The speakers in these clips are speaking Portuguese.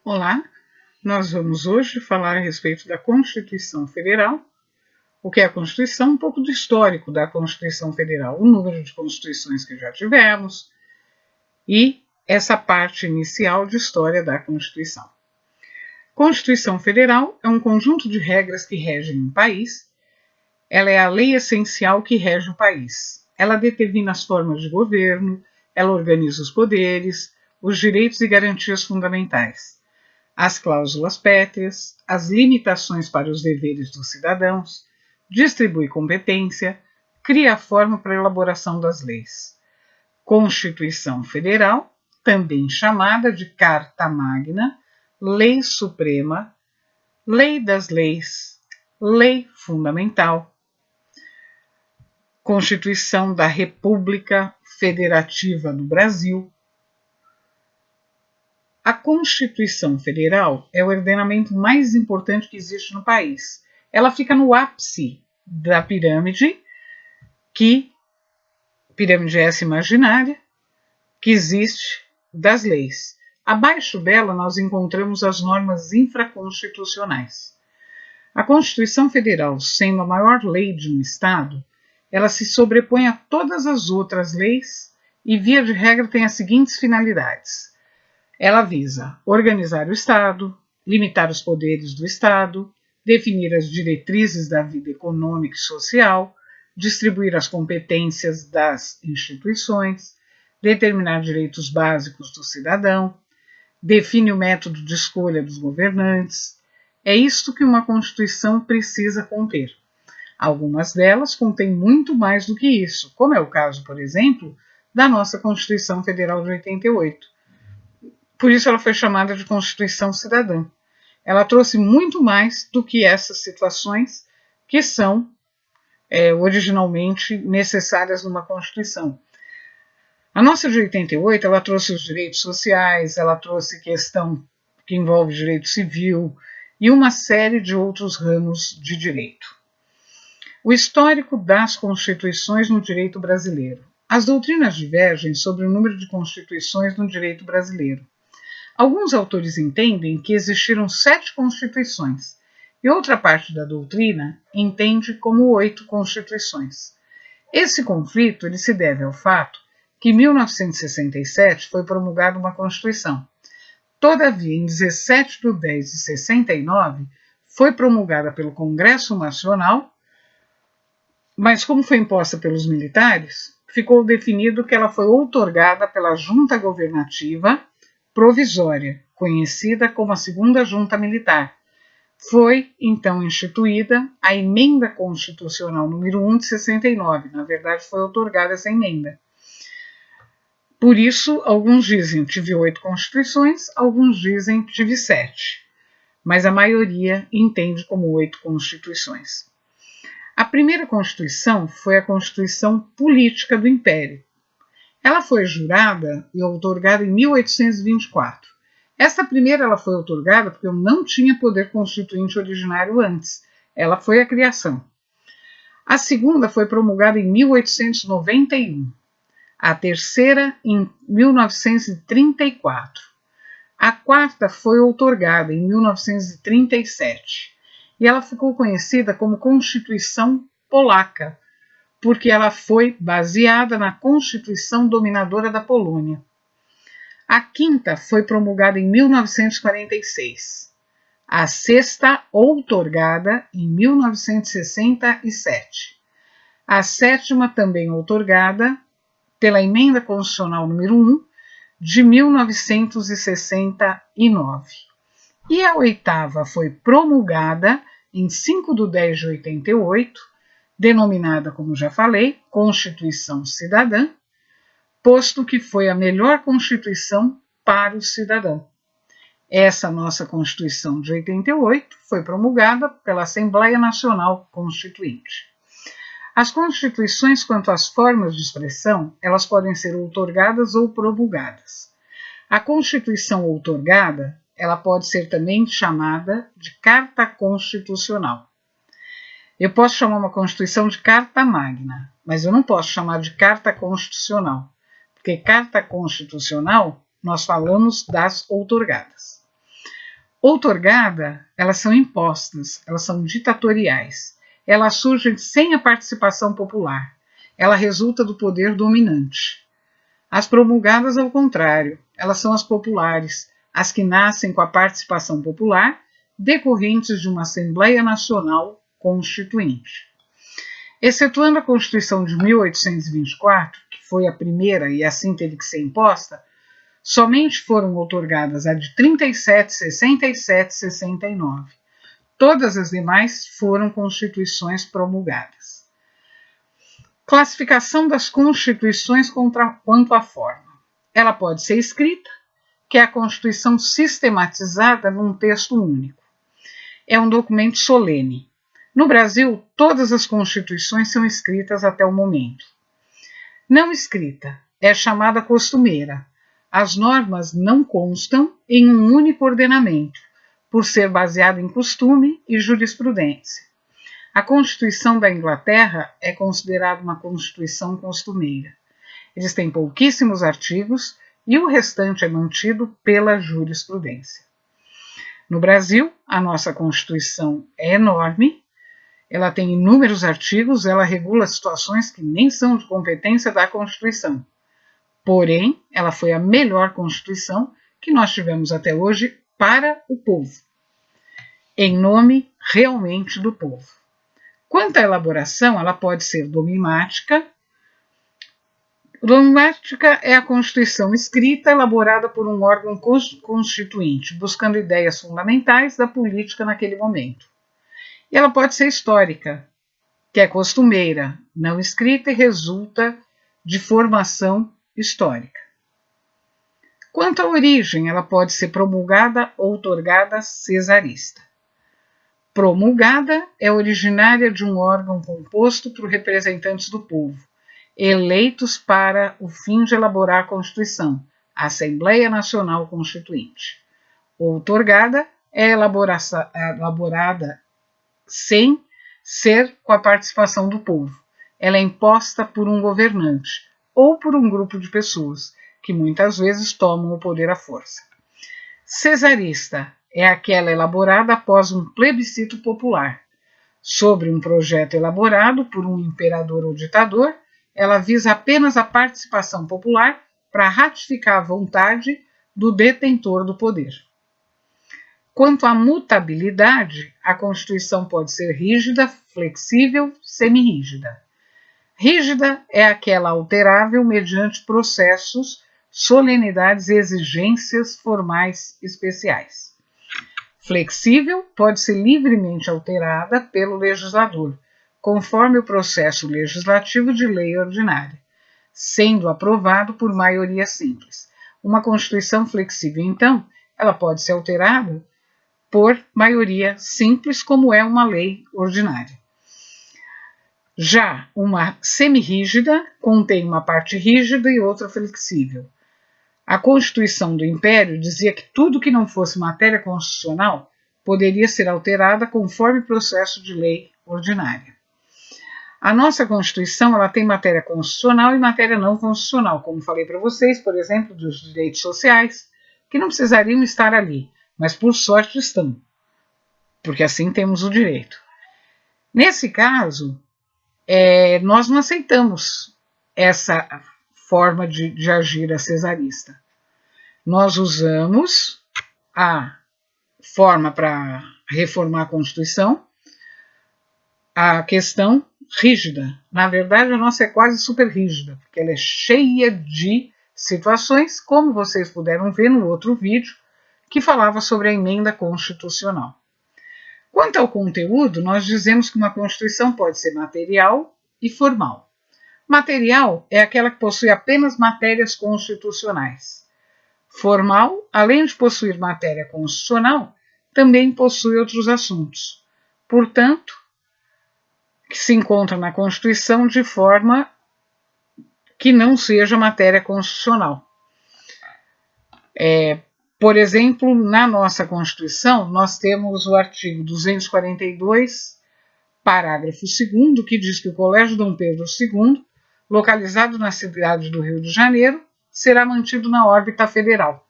Olá, nós vamos hoje falar a respeito da Constituição Federal. O que é a Constituição? Um pouco do histórico da Constituição Federal, o número de constituições que já tivemos e essa parte inicial de história da Constituição. Constituição Federal é um conjunto de regras que regem um país. Ela é a lei essencial que rege o país. Ela determina as formas de governo, ela organiza os poderes, os direitos e garantias fundamentais, as cláusulas pétreas, as limitações para os deveres dos cidadãos, distribui competência, cria a forma para a elaboração das leis. Constituição Federal, também chamada de Carta Magna, Lei Suprema, Lei das Leis, Lei Fundamental, Constituição da República Federativa do Brasil. A Constituição Federal é o ordenamento mais importante que existe no país. Ela fica no ápice da pirâmide, pirâmide essa imaginária, que existe das leis. Abaixo dela nós encontramos as normas infraconstitucionais. A Constituição Federal, sendo a maior lei de um Estado, ela se sobrepõe a todas as outras leis e, via de regra, tem as seguintes finalidades. Ela visa organizar o Estado, limitar os poderes do Estado, definir as diretrizes da vida econômica e social, distribuir as competências das instituições, determinar direitos básicos do cidadão, define o método de escolha dos governantes. É isto que uma Constituição precisa conter. Algumas delas contêm muito mais do que isso, como é o caso, por exemplo, da nossa Constituição Federal de 88. Por isso ela foi chamada de Constituição Cidadã. Ela trouxe muito mais do que essas situações que são originalmente necessárias numa Constituição. A nossa de 88, ela trouxe os direitos sociais, ela trouxe questão que envolve direito civil e uma série de outros ramos de direito. O histórico das constituições no direito brasileiro. As doutrinas divergem sobre o número de constituições no direito brasileiro. Alguns autores entendem que existiram 7 constituições, e outra parte da doutrina entende como 8 constituições. Esse conflito ele se deve ao fato que em 1967 foi promulgada uma Constituição. Todavia, em 17 de 10 de 69, foi promulgada pelo Congresso Nacional, mas como foi imposta pelos militares, ficou definido que ela foi outorgada pela Junta Governativa Provisória, conhecida como a Segunda Junta Militar. Foi, então, instituída a Emenda Constitucional número 1 de 69. Na verdade, foi outorgada essa emenda. Por isso, alguns dizem que tive 8 constituições, alguns dizem que tive 7. Mas a maioria entende como 8 constituições. A primeira Constituição foi a Constituição Política do Império. Ela foi jurada e outorgada em 1824. Esta primeira ela foi outorgada porque eu não tinha poder constituinte originário antes. Ela foi a criação. A segunda foi promulgada em 1891. A terceira em 1934. A quarta foi outorgada em 1937. E ela ficou conhecida como Constituição Polaca, porque ela foi baseada na Constituição Dominadora da Polônia. A quinta foi promulgada em 1946. A sexta, outorgada em 1967. A sétima, também outorgada pela Emenda Constitucional número 1 de 1969. E a oitava foi promulgada em 5 de 10 de 88, denominada, como já falei, Constituição Cidadã, posto que foi a melhor Constituição para o cidadão. Essa nossa Constituição de 88 foi promulgada pela Assembleia Nacional Constituinte. As constituições, quanto às formas de expressão, elas podem ser outorgadas ou promulgadas. A Constituição outorgada, ela pode ser também chamada de Carta Constitucional. Eu posso chamar uma Constituição de Carta Magna, mas eu não posso chamar de Carta Constitucional, porque Carta Constitucional nós falamos das outorgadas. Outorgada, elas são impostas, elas são ditatoriais. Elas surgem sem a participação popular. Ela resulta do poder dominante. As promulgadas, ao contrário, elas são as populares, as que nascem com a participação popular, decorrentes de uma Assembleia Nacional Constituinte. Excetuando a Constituição de 1824, que foi a primeira e assim teve que ser imposta, somente foram outorgadas a de 37, 67 e 69. Todas as demais foram constituições promulgadas. Classificação das constituições quanto à forma. Ela pode ser escrita, que é a Constituição sistematizada num texto único. É um documento solene. No Brasil, todas as constituições são escritas até o momento. Não escrita é chamada costumeira. As normas não constam em um único ordenamento, por ser baseado em costume e jurisprudência. A Constituição da Inglaterra é considerada uma Constituição costumeira. Eles têm pouquíssimos artigos e o restante é mantido pela jurisprudência. No Brasil, a nossa Constituição é enorme, ela tem inúmeros artigos, ela regula situações que nem são de competência da Constituição. Porém, ela foi a melhor Constituição que nós tivemos até hoje para o povo, em nome realmente do povo. Quanto à elaboração, ela pode ser dogmática. Dogmática é a Constituição escrita elaborada por um órgão constituinte, buscando ideias fundamentais da política naquele momento. E ela pode ser histórica, que é costumeira, não escrita e resulta de formação histórica. Quanto à origem, ela pode ser promulgada ou outorgada cesarista. Promulgada é originária de um órgão composto por representantes do povo, eleitos para o fim de elaborar a Constituição, a Assembleia Nacional Constituinte. Outorgada é elaborada sem ser com a participação do povo. Ela é imposta por um governante ou por um grupo de pessoas, que muitas vezes tomam o poder à força. Cesarista é aquela elaborada após um plebiscito popular. Sobre um projeto elaborado por um imperador ou ditador, ela visa apenas a participação popular para ratificar a vontade do detentor do poder. Quanto à mutabilidade, a Constituição pode ser rígida, flexível, semirrígida. Rígida é aquela alterável mediante processos, solenidades e exigências formais especiais. Flexível pode ser livremente alterada pelo legislador, conforme o processo legislativo de lei ordinária, sendo aprovado por maioria simples. Uma Constituição flexível, então, ela pode ser alterada por maioria simples, como é uma lei ordinária. Já uma semirrígida contém uma parte rígida e outra flexível. A Constituição do Império dizia que tudo que não fosse matéria constitucional poderia ser alterada conforme processo de lei ordinária. A nossa Constituição ela tem matéria constitucional e matéria não constitucional, como falei para vocês, por exemplo, dos direitos sociais, que não precisariam estar ali, mas por sorte estão, porque assim temos o direito. Nesse caso, nós não aceitamos essa forma de agir a cesarista. Nós usamos a forma para reformar a Constituição, a questão rígida. Na verdade, a nossa é quase super rígida, porque ela é cheia de situações, como vocês puderam ver no outro vídeo, que falava sobre a emenda constitucional. Quanto ao conteúdo, nós dizemos que uma Constituição pode ser material e formal. Material é aquela que possui apenas matérias constitucionais. Formal, além de possuir matéria constitucional, também possui outros assuntos. Portanto, que se encontra na Constituição de forma que não seja matéria constitucional. Por exemplo, na nossa Constituição, nós temos o artigo 242, parágrafo 2º, que diz que o Colégio Dom Pedro II, localizado na cidade do Rio de Janeiro, será mantido na órbita federal.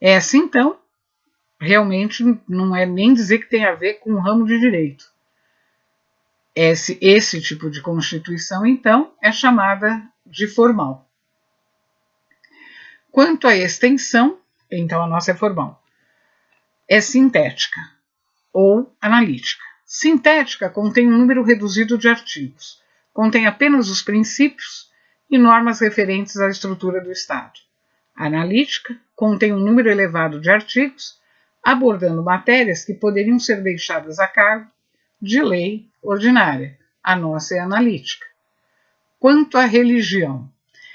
Essa, então, realmente não é nem dizer que tem a ver com o ramo de direito. Esse tipo de Constituição, então, é chamada de formal. Quanto à extensão, então a nossa é formal, é sintética ou analítica. Sintética contém um número reduzido de artigos, contém apenas os princípios e normas referentes à estrutura do Estado. Analítica contém um número elevado de artigos, abordando matérias que poderiam ser deixadas a cargo de lei ordinária. A nossa é analítica. Quanto à religião,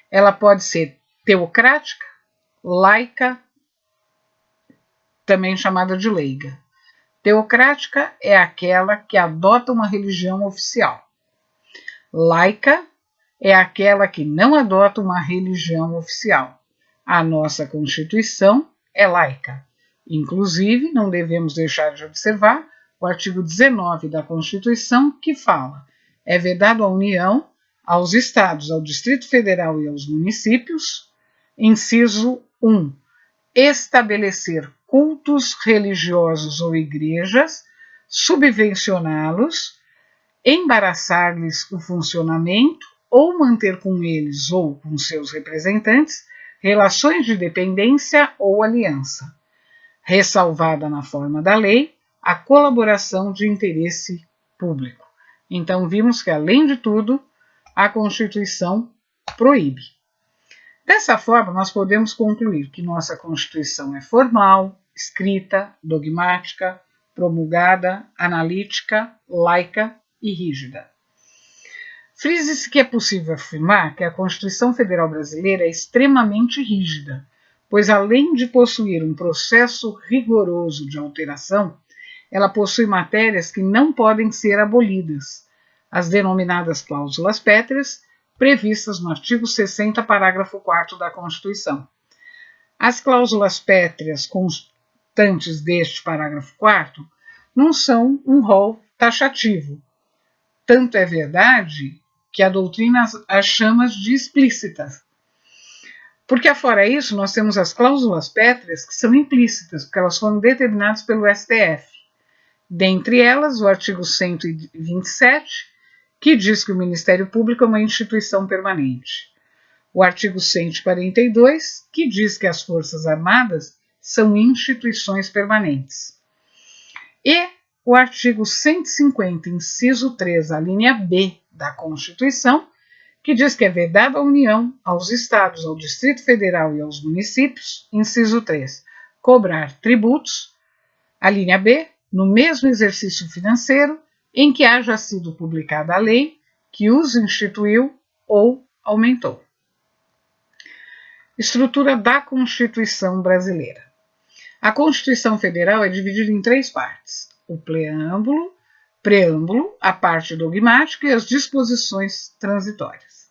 ela pode ser teocrática, laica, também chamada de leiga. Teocrática é aquela que adota uma religião oficial. Laica é aquela que não adota uma religião oficial. A nossa Constituição é laica. Inclusive, não devemos deixar de observar o artigo 19 da Constituição, que fala: é vedado à União, aos Estados, ao Distrito Federal e aos municípios, inciso 1, estabelecer cultos religiosos ou igrejas, subvencioná-los, embaraçar-lhes o funcionamento ou manter com eles ou com seus representantes relações de dependência ou aliança, ressalvada na forma da lei a colaboração de interesse público. Então vimos que, além de tudo, a Constituição proíbe. Dessa forma, nós podemos concluir que nossa Constituição é formal, escrita, dogmática, promulgada, analítica, laica e rígida. Frise-se que é possível afirmar que a Constituição Federal Brasileira é extremamente rígida, pois, além de possuir um processo rigoroso de alteração, ela possui matérias que não podem ser abolidas, as denominadas cláusulas pétreas, previstas no artigo 60, parágrafo 4º da Constituição. As cláusulas pétreas constantes deste parágrafo 4º não são um rol taxativo. Tanto é verdade que a doutrina as chama de explícitas. Porque, afora isso, nós temos as cláusulas pétreas que são implícitas, porque elas foram determinadas pelo STF. Dentre elas, o artigo 127, que diz que o Ministério Público é uma instituição permanente. O artigo 142, que diz que as Forças Armadas são instituições permanentes. E o artigo 150, inciso 3, a linha B da Constituição, que diz que é vedado à União, aos Estados, ao Distrito Federal e aos municípios, inciso 3, cobrar tributos, a linha B, no mesmo exercício financeiro em que haja sido publicada a lei que os instituiu ou aumentou. Estrutura da Constituição Brasileira. A Constituição Federal é dividida em 3 partes: o preâmbulo, a parte dogmática e as disposições transitórias.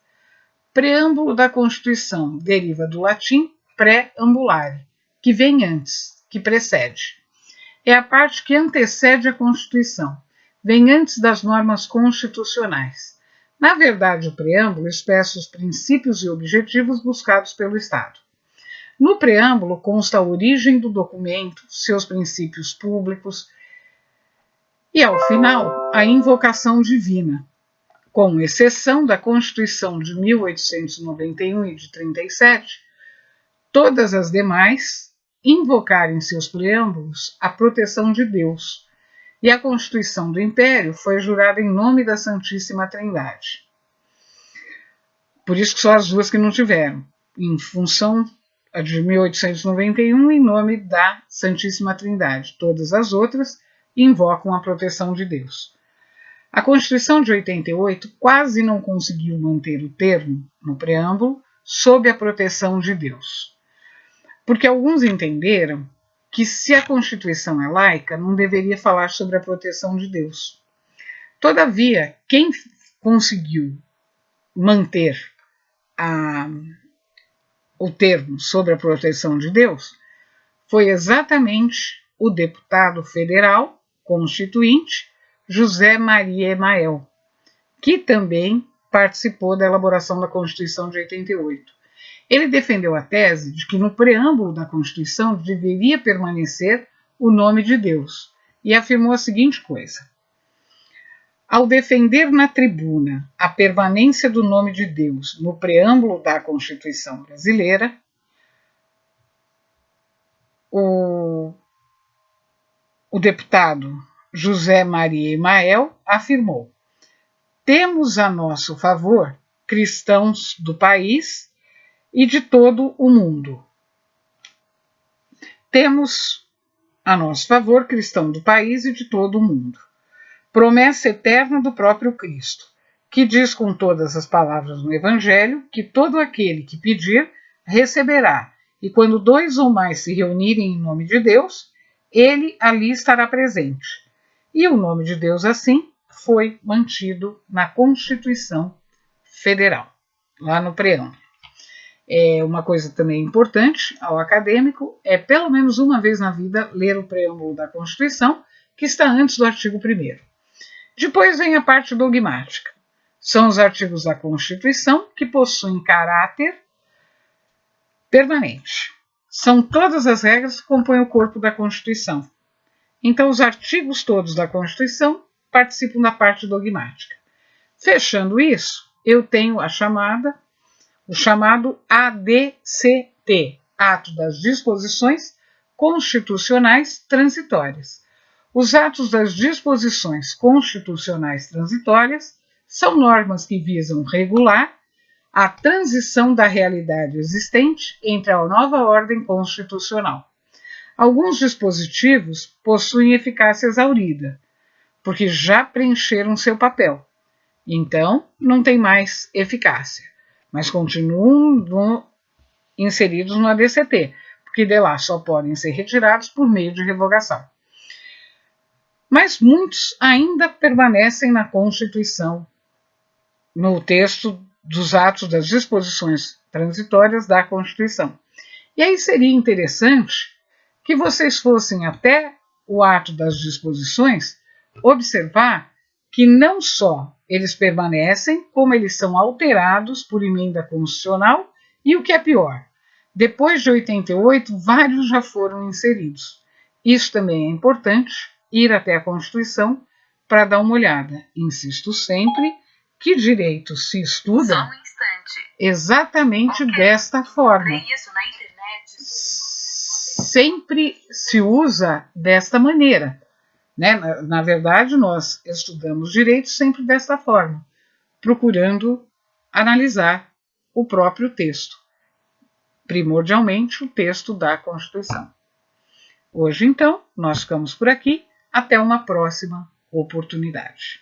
Preâmbulo da Constituição deriva do latim pré-ambulare, que vem antes, que precede. É a parte que antecede a Constituição, vem antes das normas constitucionais. Na verdade, o preâmbulo expressa os princípios e objetivos buscados pelo Estado. No preâmbulo consta a origem do documento, seus princípios públicos e, ao final, a invocação divina, com exceção da Constituição de 1891 e de 37, todas as demais invocarem em seus preâmbulos a proteção de Deus, e a Constituição do Império foi jurada em nome da Santíssima Trindade. Por isso que só as duas que não tiveram, em função a de 1891 em nome da Santíssima Trindade. Todas as outras invocam a proteção de Deus. A Constituição de 88 quase não conseguiu manter o termo, no preâmbulo, sob a proteção de Deus. Porque alguns entenderam que, se a Constituição é laica, não deveria falar sobre a proteção de Deus. Todavia, quem conseguiu manter o termo sobre a proteção de Deus foi exatamente o deputado federal constituinte José Maria Emael, que também participou da elaboração da Constituição de 88. Ele defendeu a tese de que no preâmbulo da Constituição deveria permanecer o nome de Deus e afirmou a seguinte coisa: ao defender na tribuna a permanência do nome de Deus no preâmbulo da Constituição brasileira, o deputado José Maria Emael afirmou: temos a nosso favor cristãos do país e de todo o mundo. Temos a nosso favor cristão do país e de todo o mundo. Promessa eterna do próprio Cristo, que diz com todas as palavras no Evangelho que todo aquele que pedir receberá, e quando 2 ou mais se reunirem em nome de Deus, ele ali estará presente. E o nome de Deus, assim, foi mantido na Constituição Federal, lá no preâmbulo. Uma coisa também importante ao acadêmico é, pelo menos uma vez na vida, ler o preâmbulo da Constituição, que está antes do artigo 1º. Depois vem a parte dogmática. São os artigos da Constituição que possuem caráter permanente. São todas as regras que compõem o corpo da Constituição. Então, os artigos todos da Constituição participam da parte dogmática. Fechando isso, eu tenho o chamado ADCT, Ato das Disposições Constitucionais Transitórias. Os atos das disposições constitucionais transitórias são normas que visam regular a transição da realidade existente entre a nova ordem constitucional. Alguns dispositivos possuem eficácia exaurida, porque já preencheram seu papel. Então, não tem mais eficácia, mas continuam inseridos no ADCT, porque de lá só podem ser retirados por meio de revogação. Mas muitos ainda permanecem na Constituição, no texto dos atos das disposições transitórias da Constituição. E aí seria interessante que vocês fossem até o ato das disposições observar que não só eles permanecem, como eles são alterados por emenda constitucional e, o que é pior, depois de 88, vários já foram inseridos. Isso também é importante, ir até a Constituição para dar uma olhada. Insisto sempre que direito se estuda exatamente desta forma. Sempre se usa desta maneira. Né? Na verdade, nós estudamos direito sempre desta forma, procurando analisar o próprio texto, primordialmente o texto da Constituição. Hoje, então, nós ficamos por aqui. Até uma próxima oportunidade.